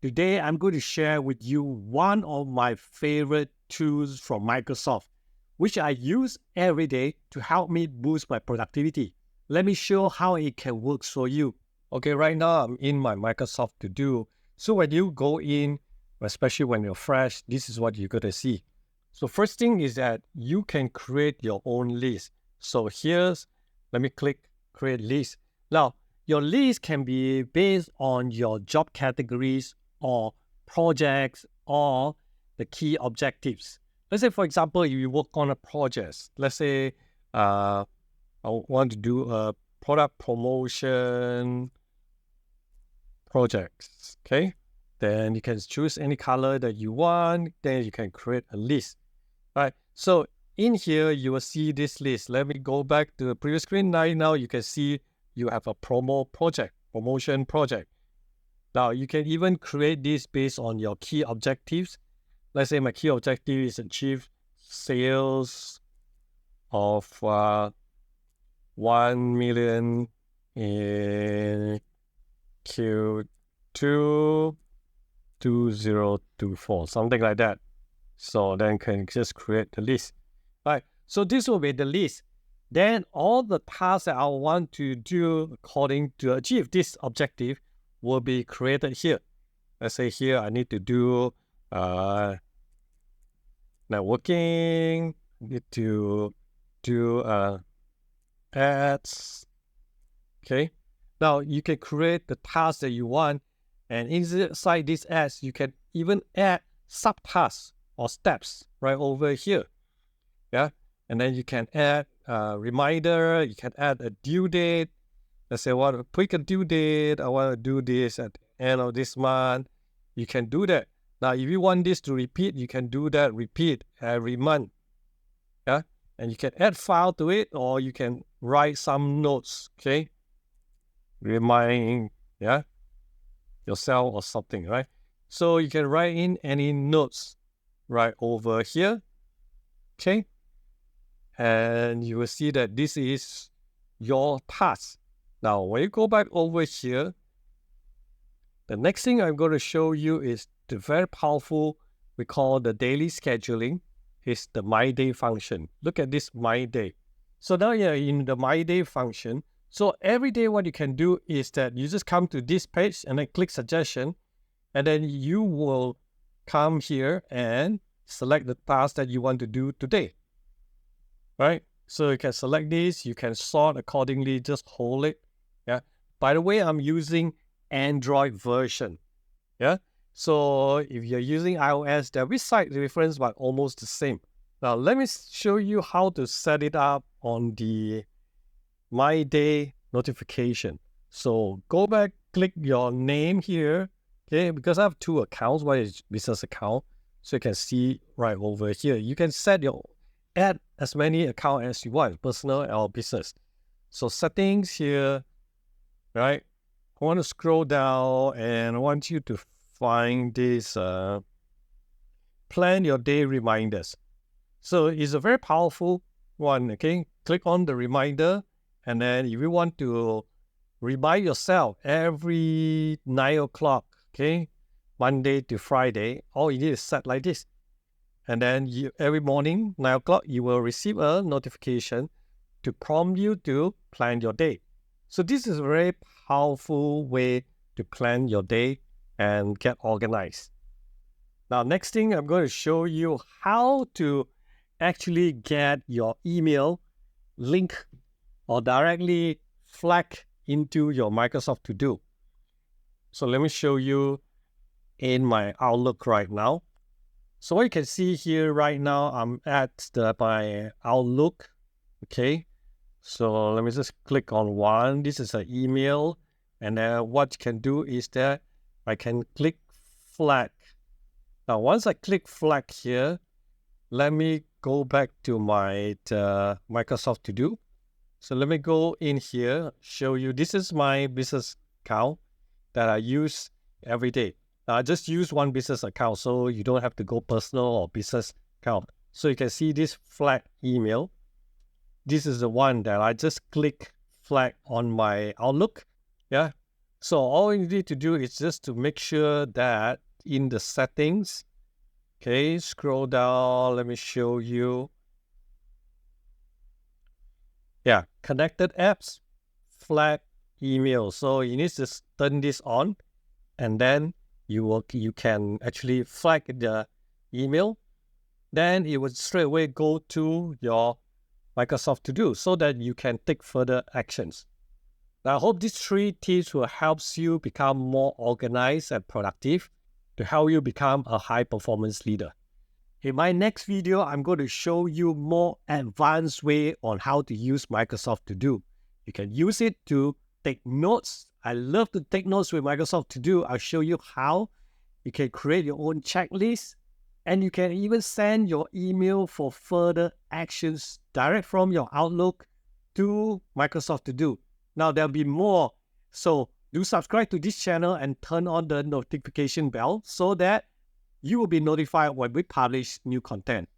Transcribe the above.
Today, I'm going to share with you one of my favorite tools from Microsoft, which I use every day to help me boost my productivity. Let me show how it can work for you. Okay, right now I'm in my Microsoft To Do. So when you go in, especially when you're fresh, this is what you're going to see. So first thing is that you can create your own list. So let me click create list. Now, your list can be based on your job categories or projects or the key objectives. Let's say, for example, if you work on a project, let's say I want to do a product promotion projects, okay? Then you can choose any color that you want. Then you can create a list, right? So in here, you will see this list. Let me go back to the previous screen. Right now, you can see you have a promotion project. Now, you can even create this based on your key objectives. Let's say my key objective is achieve sales of 1 million in Q2 2024, something like that. So then can just create the list. Right. So this will be the list. Then all the tasks that I want to do according to achieve this objective will be created here. Let's say here I need to do networking, need to do ads. Okay. Now you can create the task that you want, and inside these ads, you can even add subtasks or steps right over here. Yeah. And then you can add a reminder, you can add a due date. Let's say I want to pick a due date, I want to do this at the end of this month. You can do that. Now, if you want this to repeat, you can do that, repeat every month. Yeah. And you can add file to it, or you can write some notes, okay? Remind, yourself or something, right? So you can write in any notes right over here, okay? And you will see that this is your task. Now, when you go back over here, the next thing I'm going to show you is the very powerful, we call the daily scheduling, is the My Day function. Look at this My Day. So now you're in the My Day function. So every day what you can do is that you just come to this page and then click suggestion, and then you will come here and select the task that you want to do today. Right? So you can select this, you can sort accordingly, just hold it. Yeah. By the way, I'm using Android version. Yeah. So if you're using iOS, there will be slight difference, but almost the same. Now, let me show you how to set it up on the My Day notification. So go back, click your name here. Okay, because I have two accounts. One is business account. So you can see right over here. You can add as many accounts as you want, personal or business. So settings here, right? I want to scroll down and I want you to find this plan your day reminders. So it's a very powerful one, okay? Click on the reminder, and then if you want to remind yourself every 9 o'clock, okay, Monday to Friday, all you need is set like this. And then every morning, 9 o'clock, you will receive a notification to prompt you to plan your day. So this is a very powerful way to plan your day and get organized. Now, next thing, I'm going to show you how to actually get your email link or directly flag into your Microsoft To Do. So let me show you in my Outlook right now. So what you can see here right now, I'm at my Outlook, okay? So let me just click on one. This is an email. And then what you can do is that I can click flag. Now, once I click flag here, let me go back to my Microsoft To Do. So let me go in here, show you. This is my business account that I use every day. Now, I just use one business account, so you don't have to go personal or business account. So you can see this flag email. This is the one that I just click flag on my Outlook. Yeah. So all you need to do is just to make sure that in the settings, okay, scroll down, let me show you. Yeah, connected apps, flag email. So you need to turn this on, and then you can actually flag the email. Then it will straight away go to your Microsoft To Do so that you can take further actions. Now, I hope these 3 tips will help you become more organized and productive to help you become a high-performance leader. In my next video, I'm going to show you more advanced way on how to use Microsoft To Do. You can use it to take notes. I love to take notes with Microsoft To Do. I'll show you how. You can create your own checklist, and you can even send your email for further actions direct from your Outlook to Microsoft To Do. Now, there'll be more. So do subscribe to this channel and turn on the notification bell so that you will be notified when we publish new content.